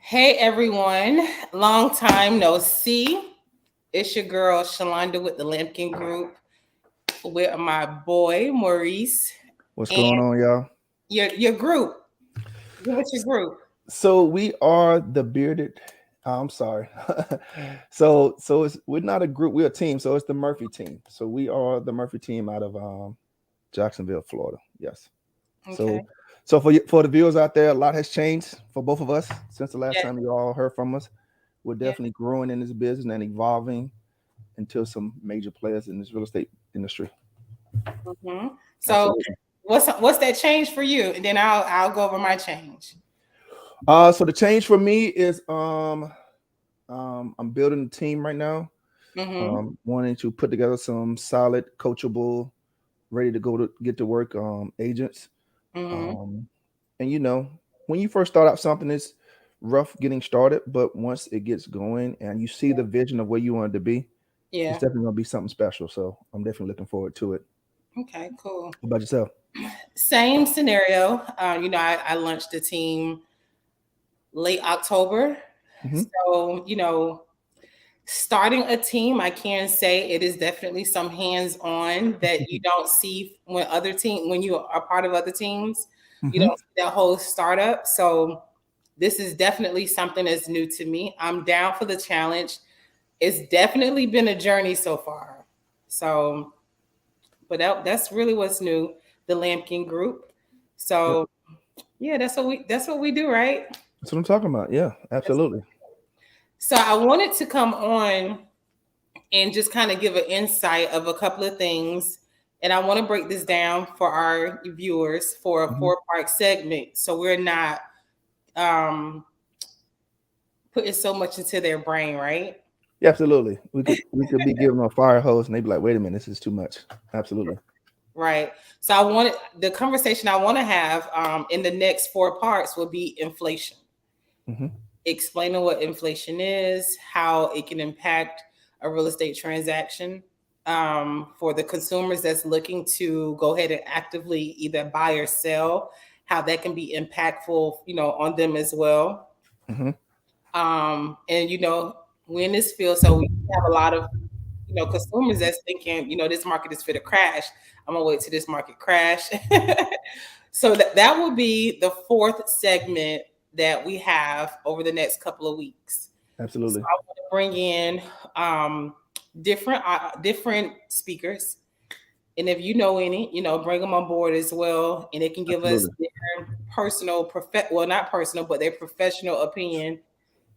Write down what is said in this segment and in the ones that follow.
Hey everyone, long time no see. It's your girl Shalonda with the Lampkin Group with my boy Maurice What's and going on, y'all? your group. Give us your group. So we are the bearded. I'm sorry. So it's we're not a group. We're a team. So it's the Murphy team. So we are the Murphy team out of Jacksonville, Florida. Yes. Okay. So for the viewers out there, a lot has changed for both of us since the last Yeah. time you all heard from us. We're Yeah. definitely growing in this business and evolving into some major players in this real estate industry. So Absolutely. what's that change for you? And then I'll go over my change. So the change for me is I'm building a team right now. Mm-hmm. Wanting to put together some solid, coachable, ready to go to get to work agents. Mm-hmm. Um, and when you first start out something, it's rough getting started, but once it gets going and you see the vision of where you want it to be, it's Yeah. definitely gonna be something special. So I'm definitely looking forward to it. Okay, cool. What about yourself? Same scenario. I launched the team late October. Hmm. So, starting a team, I can say it is definitely some hands-on that you don't see when you are part of other teams. You Hmm. don't see that whole startup. So this is definitely something that's new to me. I'm down for the challenge. It's definitely been a journey so far. So, but that's really what's new, the Lampkin Group. Yep. So yeah, that's what we do, right? That's what I'm talking about. Yeah, That's, absolutely. so I wanted to come on and just kind of give an insight of a couple of things. And I want to break this down for our viewers for a Hmm. four-part segment. So we're not um, putting so much into their brain, right? Yeah, absolutely. We could be giving them a fire hose and they'd be like, wait a minute, this is too much. Absolutely. Right. So I wanted the conversation I want to have in the next four parts will be inflation, Hmm. explaining what inflation is, how it can impact a real estate transaction, for the consumers that's looking to go ahead and actively either buy or sell, how that can be impactful, on them as well. Hmm. And we in this field, so we have a lot of consumers that's thinking, this market is fit to crash. I'm gonna wait till this market crash. So that will be the fourth segment that we have over the next couple of weeks. So Absolutely. I want to bring in um, different speakers, and if you know any, bring them on board as well, and they can give us Absolutely. their well, not personal, but their professional opinion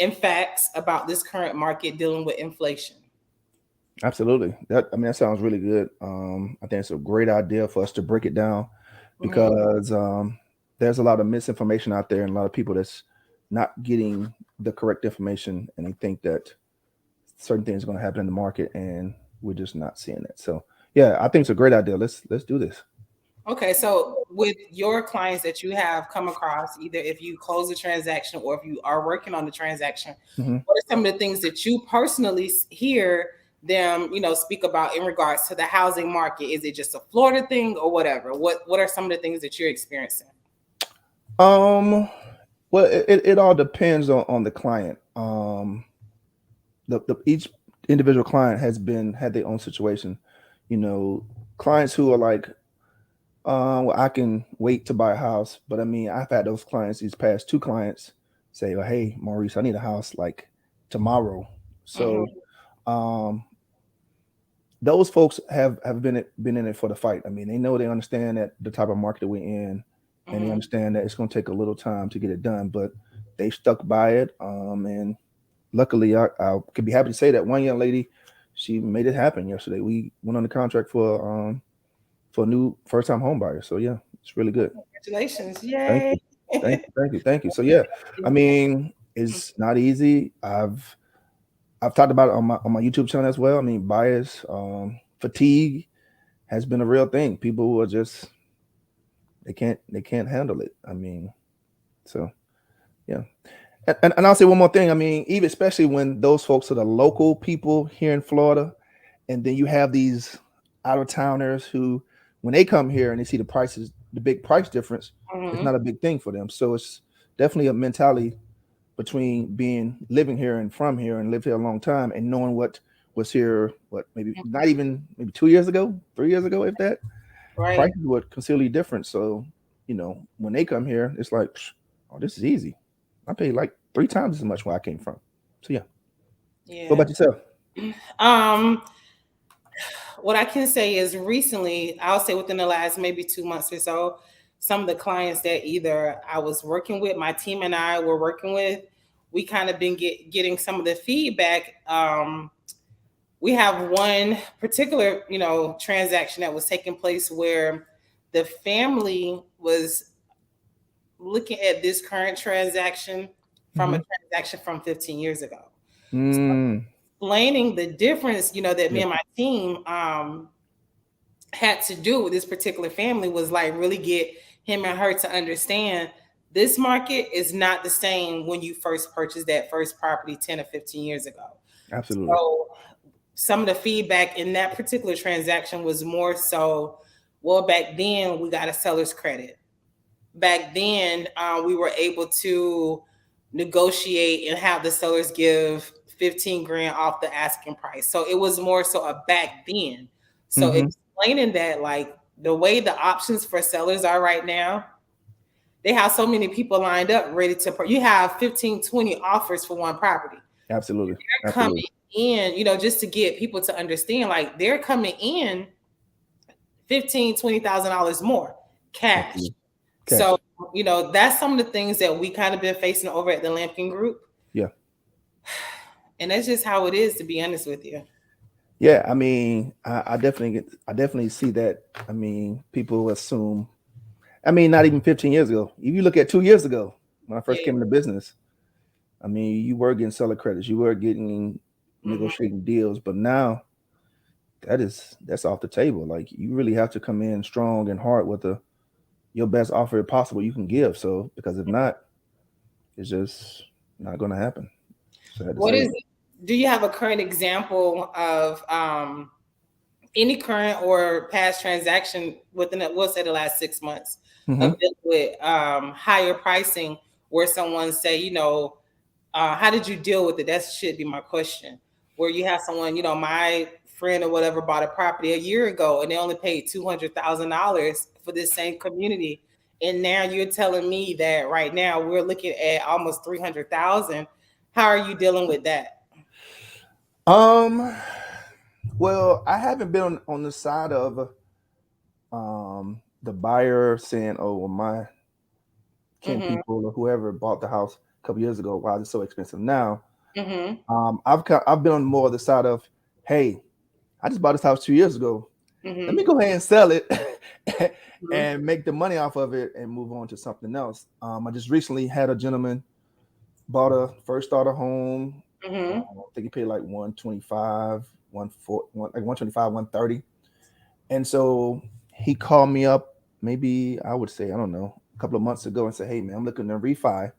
and facts about this current market dealing with inflation. Absolutely. That sounds really good. I think it's a great idea for us to break it down Mhm. because there's a lot of misinformation out there and a lot of people that's not getting the correct information and they think that certain things are going to happen in the market and we're just not seeing it. So yeah, I think it's a great idea. Let's do this. Okay, so with your clients that you have come across, either if you close a transaction or if you are working on the transaction, Hmm. what are some of the things that you personally hear them, speak about in regards to the housing market? Is it just a Florida thing or whatever? What are some of the things that you're experiencing? Um, well, it all depends on the client. The each individual client has been had their own situation. You know, clients who are like, well, I can wait to buy a house, but I mean, I've had those clients, these past two clients, say, well, hey, Maurice, I need a house like tomorrow. Hmm. So, um, those folks have been in it for the fight. I mean, they understand that the type of market that we're in, and they Hmm. understand that it's going to take a little time to get it done, but they stuck by it. And luckily, I could be happy to say that one young lady, she made it happen yesterday. We went on the contract for a new first time home buyer. So yeah, it's really good. Congratulations! Thank Yay! you. Thank you. So yeah, I mean, it's not easy. I've talked about it on my YouTube channel as well. I mean, buyers fatigue has been a real thing. People who are just they can't handle it. I mean, so yeah. And I'll say one more thing. I mean, even especially when those folks are the local people here in Florida, and then you have these out of towners who, when they come here and they see the prices, the big price difference, it's Hmm. not a big thing for them. So it's definitely a mentality between being living here and from here and lived here a long time and knowing what was here, what maybe not even maybe 2 years ago, 3 years ago, if that Right. prices were considerably different. So, when they come here, it's like, oh, this is easy. I paid like 3 times as much where I came from. So yeah. What Yeah. about yourself? Um, what I can say is recently, I'll say within the last maybe 2 months or so, some of the clients that either I was working with, my team and I were working with, we kind of been getting some of the feedback. We have one particular, transaction that was taking place where the family was looking at this current transaction from a Mm-hmm. transaction from 15 years ago. So Mm, explaining the difference, that me yeah, and my team had to do with this particular family was like really get him and her to understand this market is not the same when you first purchased that first property 10 or 15 years ago. absolutely. So some of the feedback in that particular transaction was more so, well, back then we got a seller's credit. Back then, we were able to negotiate and have the sellers give 15 grand off the asking price. So it was more so a back then. So Mm-hmm. explaining that, like the way the options for sellers are right now, they have so many people lined up ready to, you have 15, 20 offers for one property. Absolutely. They're coming Absolutely. in, just to get people to understand, like they're coming in 15, $20,000 more cash. Absolutely. So, Cash. that's some of the things that we kind of been facing over at the Lampkin Group. Yeah. And that's just how it is, to be honest with you. Yeah. I mean, I definitely see that. I mean, people assume. I mean, not even 15 years ago. If you look at 2 years ago, when I first Yeah. came into business, I mean, you were getting seller credits, you were getting Hmm. negotiating deals, but now that's off the table. Like you really have to come in strong and hard with the your best offer possible you can give. So because if not, it's just not going to happen. Sad to What say. is, do you have a current example of any current or past transaction within, we'll say the last 6 months Hmm. of dealing with higher pricing where someone say, how did you deal with it? That should be my question. Where you have someone, my friend or whatever bought a property a year ago and they only paid $200,000 for this same community, and now you're telling me that right now we're looking at almost 300,000. How are you dealing with that? Um, well, I haven't been on the side of the buyer saying, "Oh, well, my kin Mm-hmm. people or whoever bought the house a couple years ago, why is it so expensive now?" Mm-hmm. I've been on more of the side of, "Hey, I just bought this house 2 years ago. Let Mm-hmm. me go ahead and sell it Mm-hmm. and make the money off of it and move on to something else." I just recently had a gentleman bought a first starter home. Mm-hmm. I think he paid like 125, 125, 130. And so he called me up maybe I would say, I don't know, a couple of months ago and said, "Hey man, I'm looking to refi,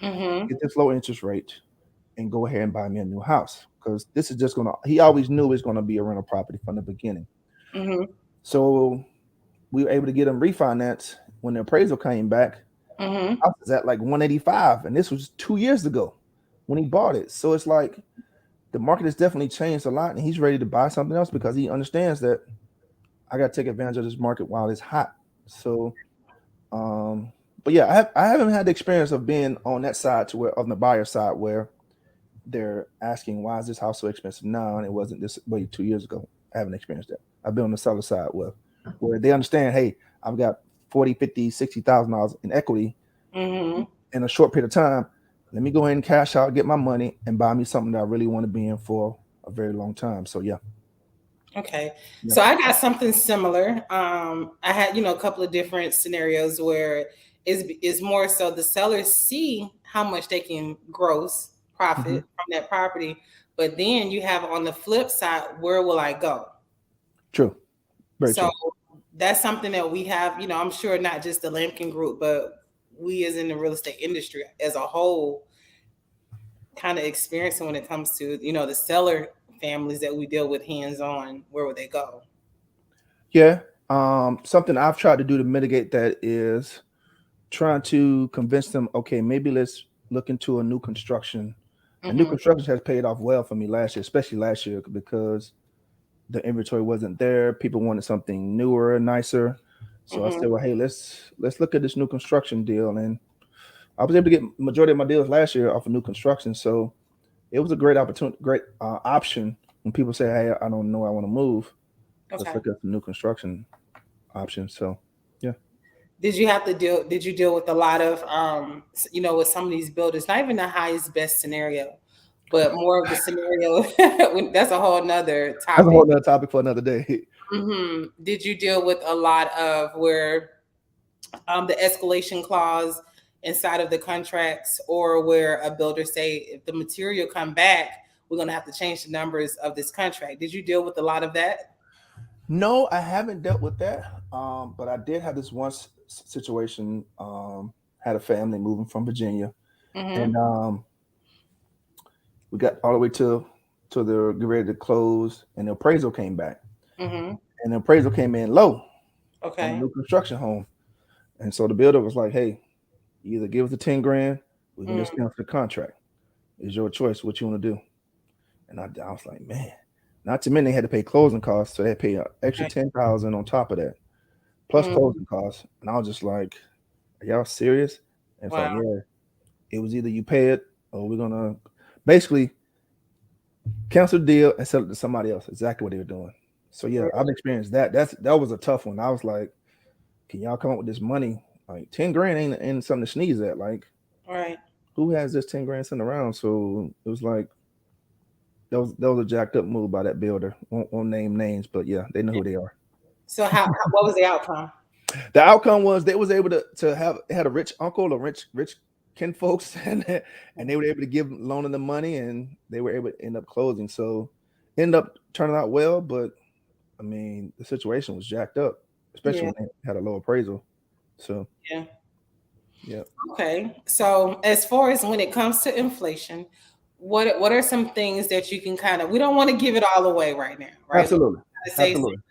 Mm-hmm. get this low interest rate and go ahead and buy me a new house." Because this is just gonna he always knew it was gonna be a rental property from the beginning. Mm-hmm. So we were able to get him refinance when the appraisal came back. Mm-hmm. House is at like 185, and this was 2 years ago when he bought it. So it's like the market has definitely changed a lot, and he's ready to buy something else because he understands that I got to take advantage of this market while it's hot. So, um, but yeah, I haven't had the experience of being on that side to where on the buyer side where they're asking why is this house so expensive now and it wasn't this way 2 years ago. I haven't experienced that. I've been on the seller side where they understand, hey, I've got 40, 50, $60,000 in equity Mm-hmm. in a short period of time. Let me go ahead and cash out, get my money, and buy me something that I really want to be in for a very long time. So yeah, Okay. yeah. So I got something similar. I had, a couple of different scenarios where is more so the sellers see how much they can gross Hmm. profit from that property, but then you have on the flip side, where will I go? True, very So true. that's something that we have, I'm sure not just the Lampkin Group, but we as in the real estate industry as a whole kind of experiencing when it comes to, the seller families that we deal with hands on, where would they go? Yeah. Something I've tried to do to mitigate that is trying to convince them. Okay, maybe let's look into a new construction. And new Mm-hmm. construction has paid off well for me last year, especially last year because the inventory wasn't there. People wanted something newer, nicer. So I Mm-hmm. said, well, hey, let's look at this new construction deal. And I was able to get majority of my deals last year off of new construction. So it was a great opportunity, great option when people say, hey, I don't know, I want to move. Let's Okay. look at the new construction options. So yeah. Did you deal with a lot of with some of these builders, not even the highest best scenario, but more of the scenario that's a whole nother That's a topic. whole nother topic for another day. Did you deal with a lot of where the escalation clause inside of the contracts, or where a builder say if the material come back, we're gonna have to change the numbers of this contract? Did you deal with a lot of that? No, I haven't dealt with that. But I did have this one situation. Had a family moving from Virginia, Mm-hmm. and we got all the way to the get ready to close, and the appraisal came back, Mm-hmm. and the appraisal came in low on the Okay. new construction home, and so the builder was like, "Hey, you either give us the 10 grand, we can Mm, just cancel the contract. It's your choice what you want to do." And I was like, man, not to mention they had to pay closing costs, so they had to pay an extra okay. 10,000 on top of that, plus Mm, closing costs. And I was just like, "Are y'all serious?" And it's wow. like, yeah, it was either you pay it or we're gonna basically cancel the deal and sell it to somebody else. Exactly what they were doing. So yeah, I've experienced that. That was a tough one. I was like, can y'all come up with this money? Like 10 grand ain't something to sneeze at. Like, Right. who has this 10 grand sitting around? So it was like that was a jacked up move by that builder. Won't name names, but yeah, they know who they are. So what was the outcome? The outcome was they was able to have had a rich uncle or rich kin folks, and they were able to give loaning them money, and they were able to end up closing. So ended up turning out well, but I mean the situation was jacked up, especially Yeah. when they had a low appraisal. So Yeah. yeah, Okay. So as far as when it comes to inflation, what are some things that you can kind of, we don't want to give it all away right now, right? We absolutely, got to say absolutely,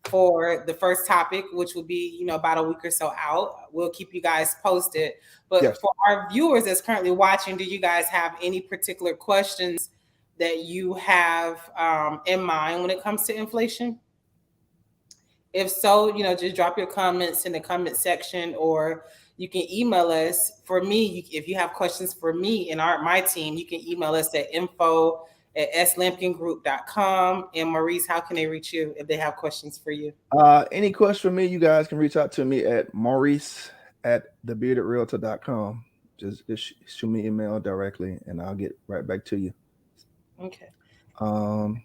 for the first topic, which will be, about a week or so out. We'll keep you guys posted. But yes, for our viewers that's currently watching, do you guys have any particular questions that you have in mind when it comes to inflation? If so, just drop your comments in the comment section, or you can email us. For me, if you have questions for me and my team, you can email us at info@slampkingroup.com. And Maurice, how can they reach you if they have questions for you? any questions for me, you guys can reach out to me at Maurice at thebeardedrealtor.com. Just shoot me an email directly and I'll get right back to you. Okay. Um,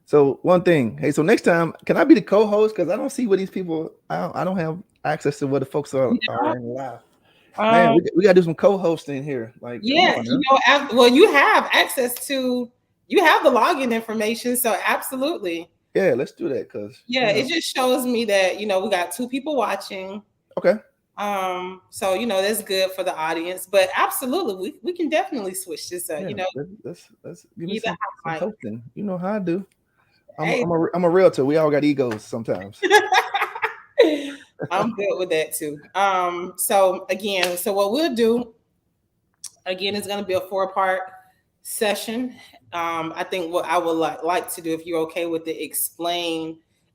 so one thing, hey, so next time, can I be the co-host? Because I don't see what these people. I don't have access to what the folks are in live. Man, Um, we gotta do some co-hosting here. Like, come yeah, on now. well, you have access to, you have the login information, so absolutely. Yeah, let's do that. Cause Yeah, it just shows me that, we got two people watching. okay, So that's good for the audience, but absolutely, we can definitely switch this up. yeah, let's give me Either some highlight. hosting. You know how I do. Hey, I'm a realtor. We all got egos sometimes. I'm good with that too. So again, so what we'll do again is going to be a four-part session. I think what I would like to do, if you're okay with it,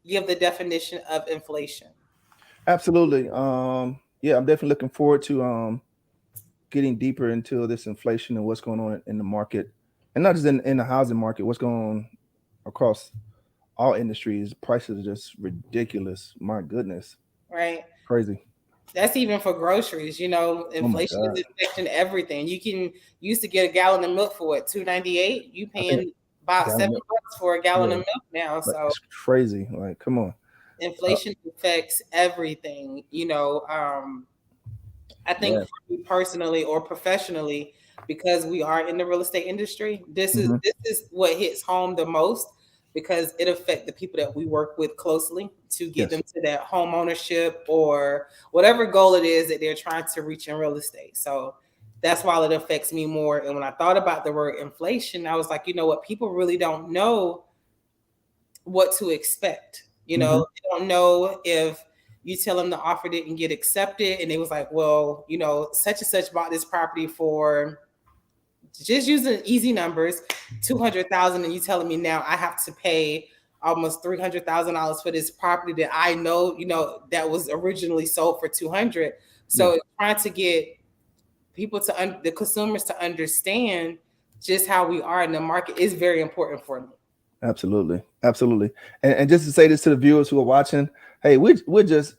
give the definition of inflation. Absolutely. Yeah, I'm definitely looking forward to getting deeper into this inflation and what's going on in the market, and not just in the housing market. What's going on across all industries? Prices are just ridiculous. My goodness, Right. crazy. That's even for groceries. Oh my Inflation god. is affecting everything. You used to get a gallon of milk for what, 2.98. You I think paying about gallon milk. $7 for a gallon of Yeah, milk now. like So it's crazy. Like, come on. Uh, inflation affects everything. I think yeah. for me personally or professionally, because we are in the real estate industry, this is Hmm. this is what hits home the most, because it affects the people that we work with closely to get Yes. them to that home ownership or whatever goal it is that they're trying to reach in real estate. So that's why it affects me more. And when I thought about the word inflation, I was like, you know what, people really don't know what to expect. Hmm. They don't know if You tell them the offer didn't get accepted, and they was like, well, such and such bought this property for, just using easy numbers, 200,000, and you telling me now I have to pay almost $300,000 for this property that I know, that was originally sold for 200. Yeah, So trying to get people the consumers to understand just how we are in the market is very important for me. absolutely, absolutely. And just to say this to the viewers who are watching, hey, we're just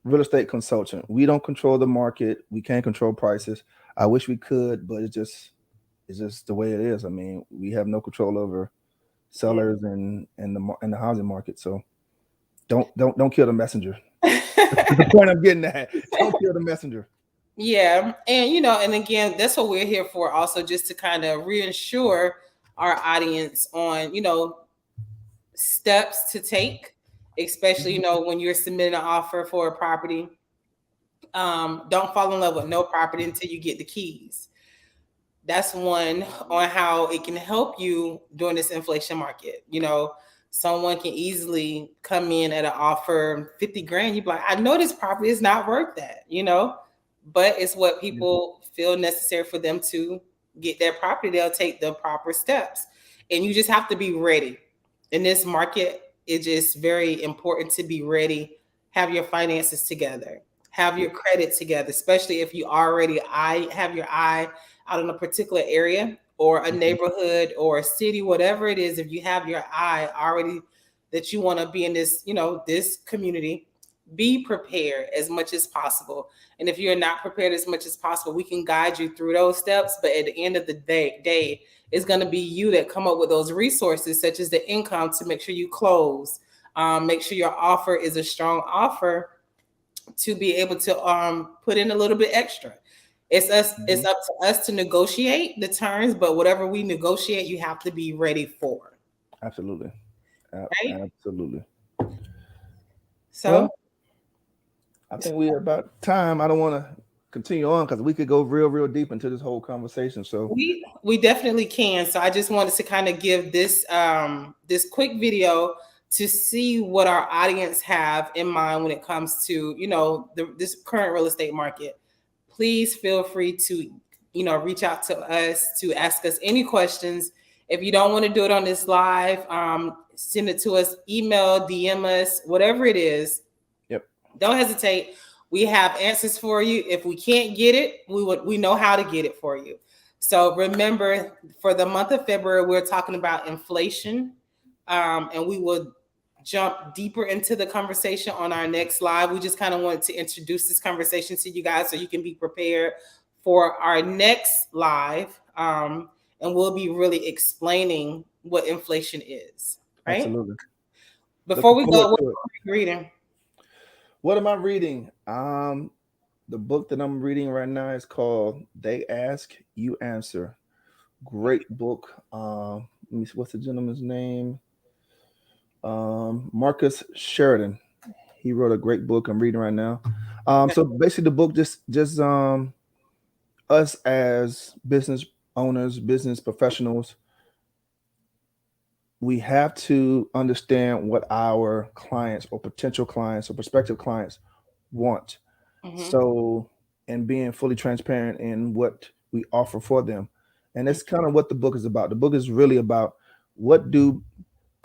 real estate consultant. We don't control the market. We can't control prices. I wish we could, but it's just the way it is. I mean, we have no control over sellers and the housing market. So don't kill the messenger. The point I'm getting at. Don't kill the messenger. Yeah, and again, that's what we're here for. Also, just to kind of reassure our audience on steps to take, especially when you're submitting an offer for a property. Don't fall in love with no property until you get the keys. That's one on how it can help you during this inflation market. Someone can easily come in at an offer 50 grand. You be like, I know this property is not worth that, but it's what people feel necessary for them to get their property. They'll take the proper steps, and you just have to be ready in this market. It's just very important to be ready. Have your finances together, have your credit together, especially if you already have your eye out in a particular area or a neighborhood or a city, whatever it is. If you have your eye already that you want to be in this, this community, be prepared as much as possible. And if you're not prepared as much as possible, we can guide you through those steps. But at the end of the day, it's going to be you that come up with those resources, such as the income, to make sure you close. Make sure your offer is a strong offer to be able to put in a little bit extra. It's up to us to negotiate the terms, but whatever we negotiate, you have to be ready for. Absolutely. Right? Absolutely. So Well, I think we're about time. I don't want to continue on because we could go real deep into this whole conversation. So we definitely can. So I just wanted to kind of give this quick video to see what our audience have in mind when it comes to this current real estate market. Please feel free to reach out to us to ask us any questions. If you don't want to do it on this live, send it to us, email, DM us, whatever it is. yep, Don't hesitate. We have answers for you. If we can't get it, we know how to get it for you. So remember, for the month of February, we're talking about inflation, and we will jump deeper into the conversation on our next live. We just kind of wanted to introduce this conversation to you guys so you can be prepared for our next live, and we'll be really explaining what inflation is. Right? absolutely. Before Looking we forward go, what to are it. you reading? What am I reading? The book that I'm reading right now is called "They Ask, You Answer." Great book. Let me see, what's the gentleman's name? Marcus Sheridan. He wrote a great book. I'm reading right now. So basically, the book just us as business owners, business professionals, we have to understand what our clients or potential clients or prospective clients want. Mm-hmm. So, and being fully transparent in what we offer for them. And that's kind of what the book is about. The book is really about what do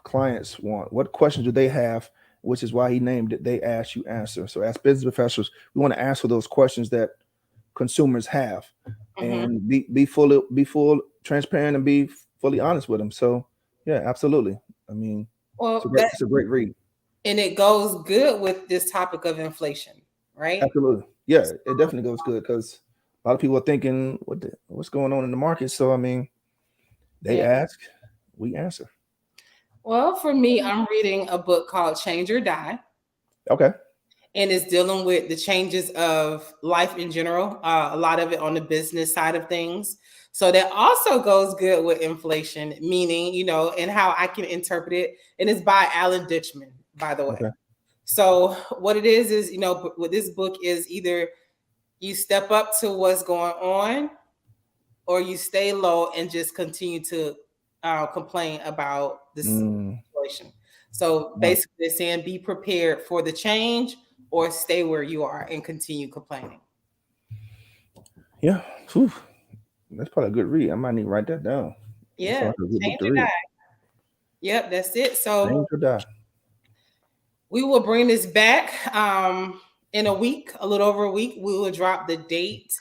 clients want? What questions do they have? Which is why he named it They Ask, You Answer. So, as business professionals, we want to answer those questions that consumers have Mm-hmm. and be full transparent and be fully honest with them. So, yeah, absolutely. I mean, Well, it's a great read. and it goes good with this topic of inflation, right? Absolutely. Yeah, it definitely goes good because a lot of people are thinking, what's going on in the market? So, I mean, they Yeah. ask, we answer. Well, for me, I'm reading a book called Change or Die, Okay. and it's dealing with the changes of life in general, a lot of it on the business side of things. So that also goes good with inflation, meaning, and how I can interpret it. And it's by Alan Ditchman, by the way. Okay. So what it is, with this book is either you step up to what's going on, or you stay low and just continue to complain about this Mm, situation. So wow. basically, they're saying be prepared for the change or stay where you are and continue complaining. Yeah. Whew. That's probably a good read. I might need to write that down. That Yeah, sounds like a good book change to or read. die. Yep, that's it. So Change or die. we will bring this back in a week, a little over a week. We will drop the date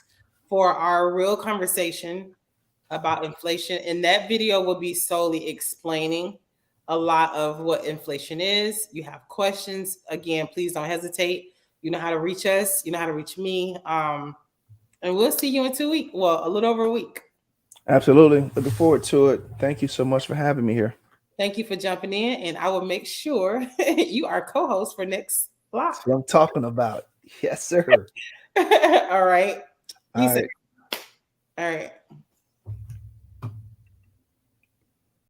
for our real conversation about inflation. And that video will be solely explaining a lot of what inflation is. You have questions, again, please don't hesitate. You know how to reach us, you know how to reach me. And we'll see you in 2 weeks. Well, a little over a week. Absolutely. Looking forward to it. Thank you so much for having me here. Thank you for jumping in, and I will make sure you are co-host for next block. That's what I'm talking about. Yes, sir. All right. All Peace out. right. All right.